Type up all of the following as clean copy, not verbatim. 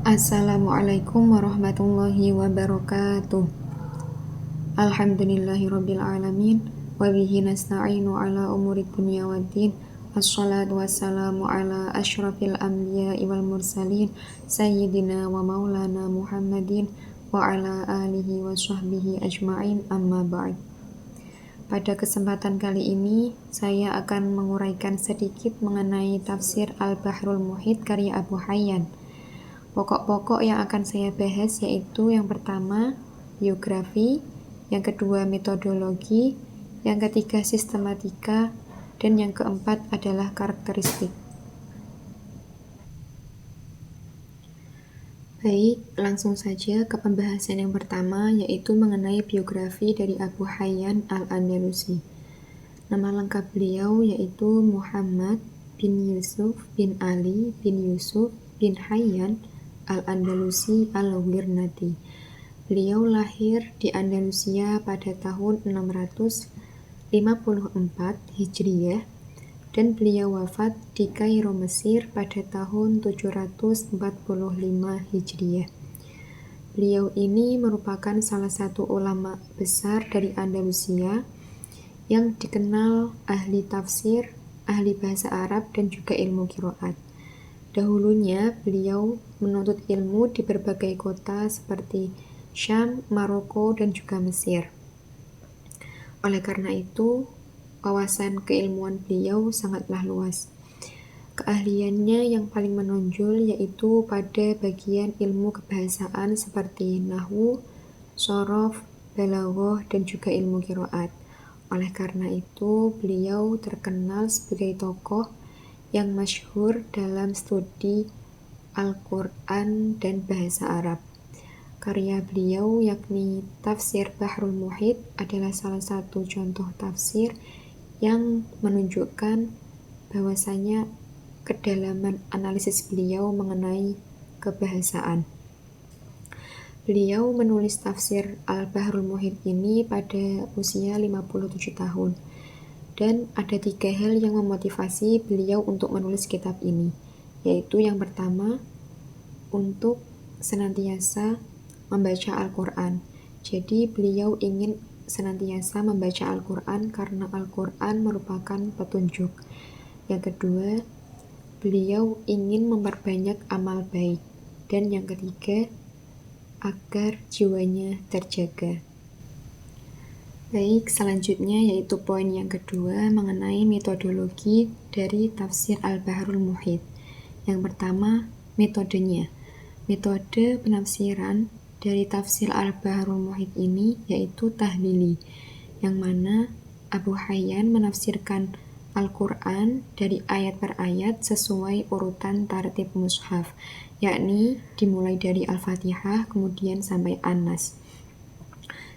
Assalamualaikum warahmatullahi wabarakatuh. Alhamdulillahirabbil alamin wa bihi nasta'inu ala umurid dunya waddin. Wassalatu wassalamu ala asyrafil anbiya'i wal mursalin sayyidina wa maulana Muhammadin wa ala alihi wa sahbihi ajma'in, amma ba'd. Pada kesempatan kali ini saya akan menguraikan sedikit mengenai tafsir Al-Bahrul Muhit karya Abu Hayyan. Pokok-pokok yang akan saya bahas yaitu yang pertama, biografi, yang kedua, metodologi, yang ketiga, sistematika, dan yang keempat adalah karakteristik. Baik, langsung saja ke pembahasan yang pertama, yaitu mengenai biografi dari Abu Hayyan Al-Andalusi. Nama lengkap beliau yaitu Muhammad bin Yusuf bin Ali bin Yusuf bin Hayyan Al-Andalusi Al-Wirnati. Beliau lahir di Andalusia pada tahun 654 Hijriyah dan beliau wafat di Kairo, Mesir pada tahun 745 Hijriyah. Beliau ini merupakan salah satu ulama besar dari Andalusia yang dikenal ahli tafsir, ahli bahasa Arab, dan juga ilmu qiraat. Dahulunya beliau menuntut ilmu di berbagai kota seperti Syam, Maroko, dan juga Mesir. Oleh karena itu, wawasan keilmuan beliau sangatlah luas. Keahliannya yang paling menonjol yaitu pada bagian ilmu kebahasaan seperti nahwu, shorof, balaghah, dan juga ilmu qiraat. Oleh karena itu, beliau terkenal sebagai tokoh yang masyhur dalam studi Al-Quran dan bahasa Arab. Karya beliau yakni Tafsir Bahrul Muhit adalah salah satu contoh tafsir yang menunjukkan bahwasanya kedalaman analisis beliau mengenai kebahasaan. Beliau menulis tafsir Al-Bahrul Muhit ini pada usia 57 tahun. Dan ada 3 hal yang memotivasi beliau untuk menulis kitab ini, yaitu yang pertama, untuk senantiasa membaca Al-Quran. Jadi beliau ingin senantiasa membaca Al-Quran karena Al-Quran merupakan petunjuk. Yang kedua, beliau ingin memperbanyak amal baik. Dan yang ketiga, agar jiwanya terjaga. Baik, selanjutnya yaitu poin yang kedua mengenai metodologi dari tafsir Al-Bahrul Muhit. Yang pertama, metodenya. Metode penafsiran dari tafsir Al-Bahrul Muhit ini yaitu tahlili, yang mana Abu Hayyan menafsirkan Al-Quran dari ayat per ayat sesuai urutan tartib mushaf, yakni dimulai dari Al-Fatihah kemudian sampai An-Nas.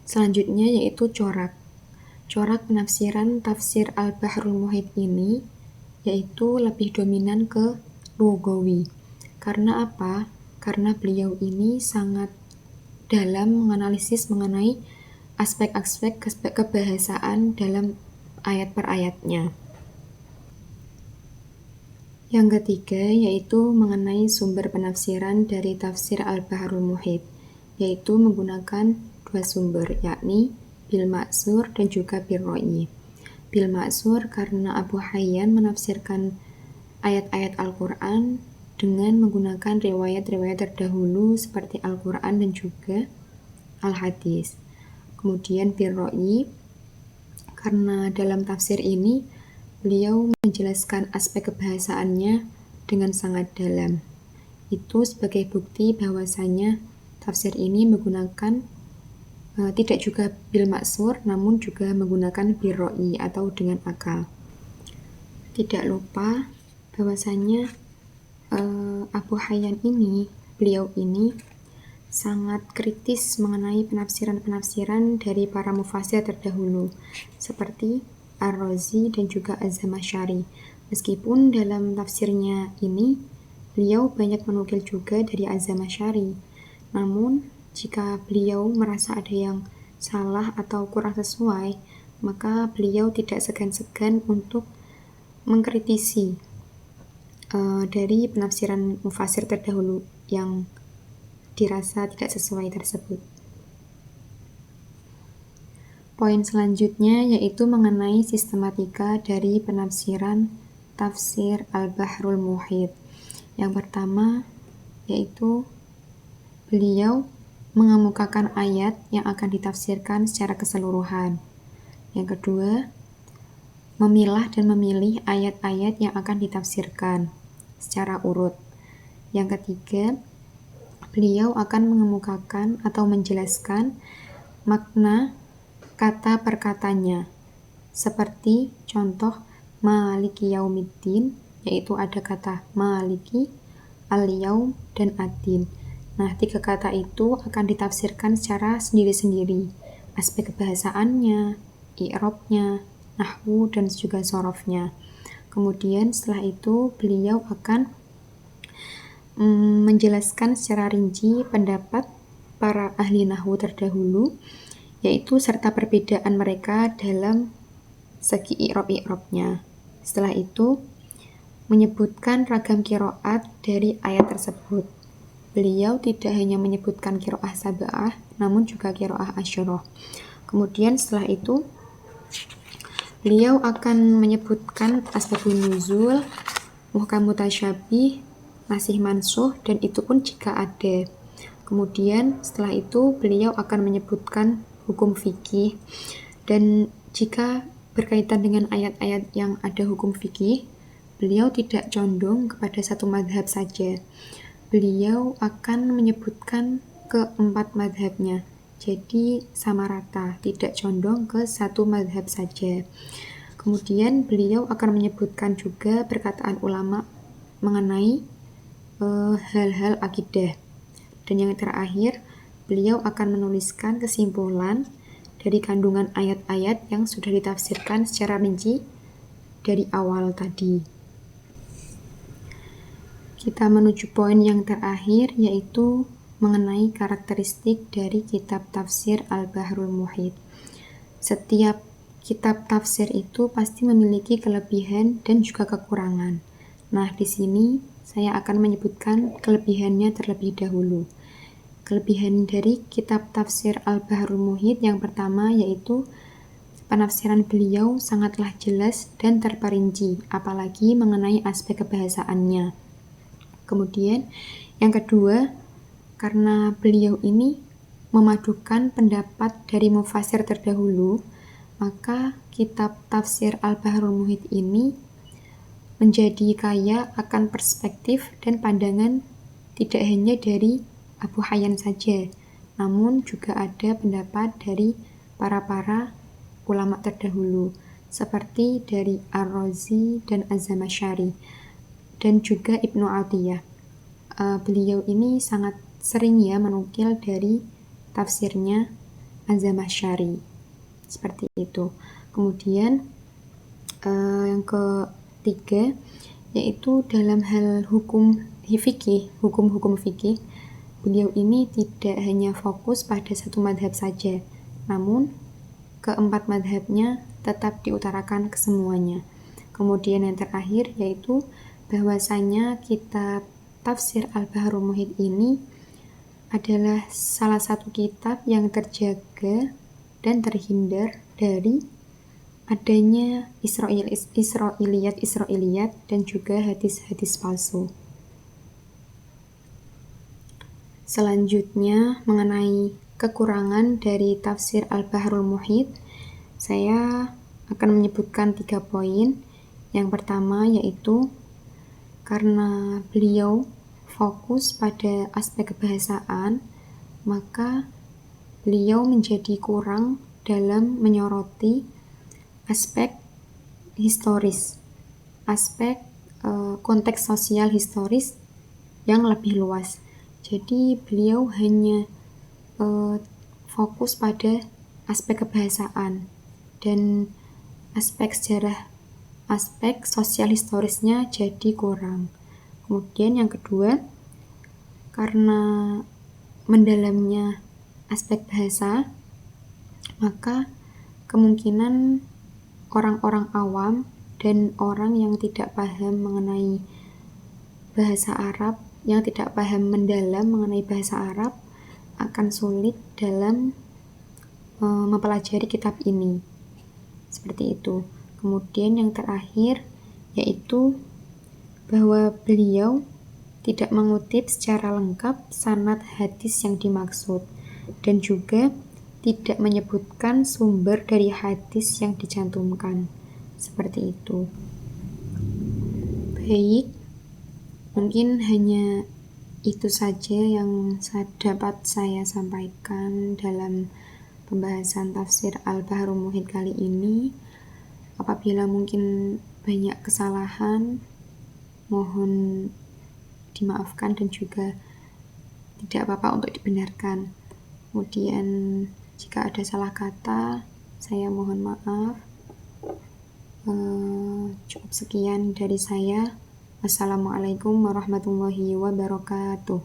Selanjutnya yaitu corak. Corak penafsiran tafsir Al-Bahrul Muhit ini yaitu lebih dominan ke lugawi. Karena apa? Karena beliau ini sangat dalam menganalisis mengenai aspek-aspek kebahasaan dalam ayat per ayatnya. Yang ketiga yaitu mengenai sumber penafsiran dari tafsir Al-Bahrul Muhit, yaitu menggunakan 2 sumber, yakni Bil Ma'sur dan juga Bil Ra'yi. Bil Ma'sur karena Abu Hayyan menafsirkan ayat-ayat Al-Quran dengan menggunakan riwayat-riwayat terdahulu seperti Al-Quran dan juga Al-Hadis. Kemudian Bil Ra'yi karena dalam tafsir ini beliau menjelaskan aspek kebahasaannya dengan sangat dalam. Itu sebagai bukti bahwasanya tafsir ini menggunakan tidak juga bil maksur, namun juga menggunakan bil ra'yi atau dengan akal. Tidak lupa bahwasanya Abu Hayyan ini, beliau ini sangat kritis mengenai penafsiran-penafsiran dari para mufassir terdahulu, seperti Ar-Razi dan juga Az-Zamakhsyari. Meskipun dalam tafsirnya ini, beliau banyak menukil juga dari Az-Zamakhsyari, namun jika beliau merasa ada yang salah atau kurang sesuai, maka beliau tidak segan-segan untuk mengkritisi dari penafsiran mufassir terdahulu yang dirasa tidak sesuai tersebut. Poin selanjutnya yaitu mengenai sistematika dari penafsiran tafsir Al-Bahrul Muhit. Yang pertama yaitu beliau mengemukakan ayat yang akan ditafsirkan secara keseluruhan. Yang kedua, memilah dan memilih ayat-ayat yang akan ditafsirkan secara urut. Yang ketiga, beliau akan mengemukakan atau menjelaskan makna kata per katanya, seperti contoh Maliki Yaumiddin, yaitu ada kata Maliki, Al-Yaum, dan Ad-Din. Nah, 3 kata itu akan ditafsirkan secara sendiri-sendiri, aspek kebahasaannya, i'rabnya, nahwu, dan juga sorofnya. Kemudian setelah itu beliau akan menjelaskan secara rinci pendapat para ahli nahwu terdahulu, yaitu serta perbedaan mereka dalam segi i'rab-i'rabnya. Setelah itu, menyebutkan ragam qiraat dari ayat tersebut. Beliau tidak hanya menyebutkan qiraah sab'ah, namun juga qiraah asyarah. Kemudian setelah itu, beliau akan menyebutkan asbabun nuzul, muhkam mutasyabih, nasih mansuh, dan itu pun jika ada. Kemudian setelah itu, beliau akan menyebutkan hukum fikih, dan jika berkaitan dengan ayat-ayat yang ada hukum fikih, beliau tidak condong kepada satu madhab saja. Beliau akan menyebutkan keempat madhabnya, jadi sama rata, tidak condong ke satu madhab saja. Kemudian beliau akan menyebutkan juga perkataan ulama mengenai hal-hal akidah. Dan yang terakhir, beliau akan menuliskan kesimpulan dari kandungan ayat-ayat yang sudah ditafsirkan secara rinci dari awal tadi. Kita menuju poin yang terakhir, yaitu mengenai karakteristik dari kitab tafsir Al-Bahrul Muhit. Setiap kitab tafsir itu pasti memiliki kelebihan dan juga kekurangan. Nah, di sini saya akan menyebutkan kelebihannya terlebih dahulu. Kelebihan dari kitab tafsir Al-Bahrul Muhit yang pertama yaitu penafsiran beliau sangatlah jelas dan terperinci, apalagi mengenai aspek kebahasaannya. Kemudian yang kedua, karena beliau ini memadukan pendapat dari mufasir terdahulu, maka kitab tafsir Al-Bahrul Muhit ini menjadi kaya akan perspektif dan pandangan tidak hanya dari Abu Hayyan saja, namun juga ada pendapat dari para ulama terdahulu, seperti dari Ar-Razi dan Az-Zamakhsyari, dan juga Ibnu Athiyah. Beliau ini sangat sering menukil dari tafsirnya Az-Zamakhsyari, seperti itu. Kemudian yang ketiga, yaitu dalam hal hukum fikih, beliau ini tidak hanya fokus pada satu madhab saja, namun keempat madhabnya tetap diutarakan ke semuanya. Kemudian yang terakhir yaitu bahwasanya kitab tafsir Al-Bahrul Muhit ini adalah salah satu kitab yang terjaga dan terhindar dari adanya Israiliyat dan juga hadis-hadis palsu. Selanjutnya, mengenai kekurangan dari tafsir Al-Bahrul Muhit, saya akan menyebutkan 3 poin. Yang pertama yaitu karena beliau fokus pada aspek kebahasaan, maka beliau menjadi kurang dalam menyoroti aspek historis, aspek konteks sosial historis yang lebih luas. Jadi beliau hanya fokus pada aspek kebahasaan dan aspek sejarah, aspek sosial historisnya jadi kurang. Kemudian yang kedua, karena mendalamnya aspek bahasa, maka kemungkinan orang-orang awam dan orang yang tidak paham mengenai bahasa Arab yang tidak paham mendalam mengenai bahasa Arab akan sulit dalam mempelajari kitab ini. Seperti itu. Kemudian yang terakhir yaitu bahwa beliau tidak mengutip secara lengkap sanad hadis yang dimaksud dan juga tidak menyebutkan sumber dari hadis yang dicantumkan. Seperti itu. Baik, mungkin hanya itu saja yang dapat saya sampaikan dalam pembahasan tafsir Al-Bahrul Muhit kali ini. Apabila mungkin banyak kesalahan, mohon dimaafkan dan juga tidak apa-apa untuk dibenarkan. Kemudian jika ada salah kata, saya mohon maaf. Cukup sekian dari saya. Wassalamualaikum warahmatullahi wabarakatuh.